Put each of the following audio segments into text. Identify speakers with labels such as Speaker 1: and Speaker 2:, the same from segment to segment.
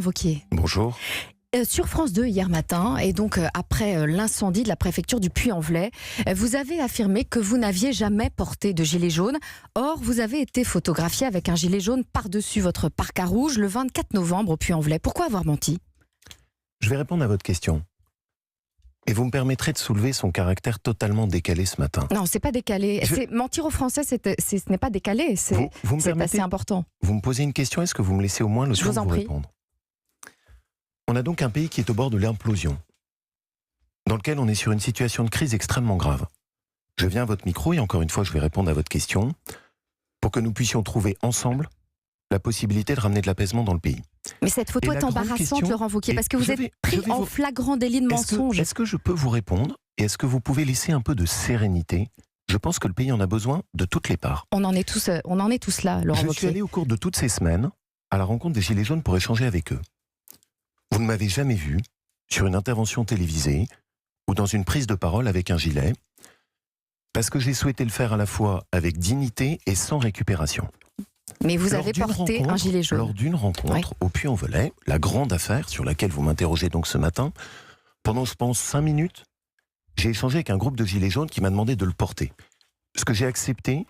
Speaker 1: Wauquiez.
Speaker 2: Bonjour.
Speaker 1: Sur France 2 hier matin, et donc après l'incendie de la préfecture du Puy-en-Velay, vous avez affirmé que vous n'aviez jamais porté de gilet jaune. Or, vous avez été photographié avec un gilet jaune par-dessus votre parka rouge le 24 novembre au Puy-en-Velay. Pourquoi avoir menti ?
Speaker 2: Je vais répondre à votre question. Et vous me permettrez de soulever son caractère totalement décalé ce matin.
Speaker 1: Non, c'est pas décalé. Mentir aux Français, ce n'est pas décalé. C'est assez important.
Speaker 2: Vous me posez une question, est-ce que vous me laissez au moins le temps de vous répondre ? On a donc un pays qui est au bord de l'implosion, dans lequel on est sur une situation de crise extrêmement grave. Je viens à votre micro et encore une fois, je vais répondre à votre question pour que nous puissions trouver ensemble la possibilité de ramener de l'apaisement dans le pays.
Speaker 1: Mais cette photo est embarrassante, Laurent Wauquiez, parce que vous êtes pris en flagrant délit de mensonge.
Speaker 2: Est-ce que je peux vous répondre et est-ce que vous pouvez laisser un peu de sérénité ? Je pense que le pays en a besoin de toutes les parts.
Speaker 1: On en est tous là, Laurent Wauquiez.
Speaker 2: Je suis allé au cours de toutes ces semaines à la rencontre des Gilets jaunes pour échanger avec eux. Vous ne m'avez jamais vu sur une intervention télévisée ou dans une prise de parole avec un gilet, parce que j'ai souhaité le faire à la fois avec dignité et sans récupération.
Speaker 1: Mais vous avez porté un gilet jaune.
Speaker 2: Lors d'une rencontre au Puy-en-Velay, la grande affaire sur laquelle vous m'interrogez donc ce matin, pendant je pense 5 minutes, j'ai échangé avec un groupe de gilets jaunes qui m'a demandé de le porter. Ce que j'ai accepté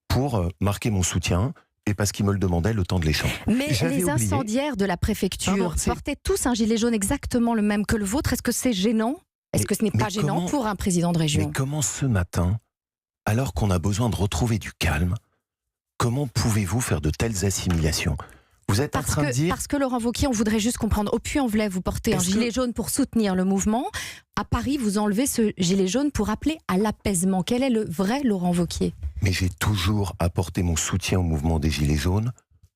Speaker 2: pour marquer mon soutien et parce qu'ils me le demandaient le temps de l'échange.
Speaker 1: Mais les incendiaires de la préfecture portaient tous un gilet jaune exactement le même que le vôtre. Est-ce que c'est gênant ? Est-ce que ce n'est pas gênant pour un président de région ?
Speaker 2: Mais comment ce matin, alors qu'on a besoin de retrouver du calme, comment pouvez-vous faire de telles assimilations ? Vous êtes en train de dire...
Speaker 1: Parce que Laurent Wauquiez, on voudrait juste comprendre. Au Puy-en-Velay, vous portez un gilet jaune pour soutenir le mouvement. À Paris, vous enlevez ce gilet jaune pour appeler à l'apaisement. Quel est le vrai Laurent Wauquiez ?
Speaker 2: Mais j'ai toujours apporté mon soutien au mouvement des Gilets jaunes.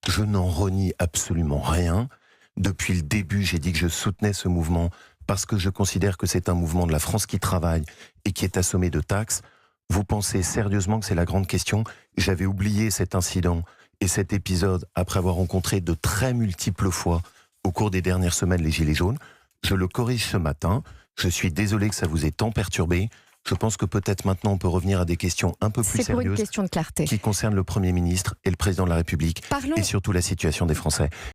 Speaker 2: Je n'en renie absolument rien. Depuis le début, j'ai dit que je soutenais ce mouvement parce que je considère que c'est un mouvement de la France qui travaille et qui est assommé de taxes. Vous pensez sérieusement que c'est la grande question ? J'avais oublié cet incident et cet épisode après avoir rencontré de très multiples fois au cours des dernières semaines les Gilets jaunes. Je le corrige ce matin. Je suis désolé que ça vous ait tant perturbé. Je pense que peut-être maintenant on peut revenir à des questions un peu plus sérieuses.
Speaker 1: C'est pour une question de clarté.
Speaker 2: Qui concernent le Premier ministre et le Président de la République et surtout la situation des Français.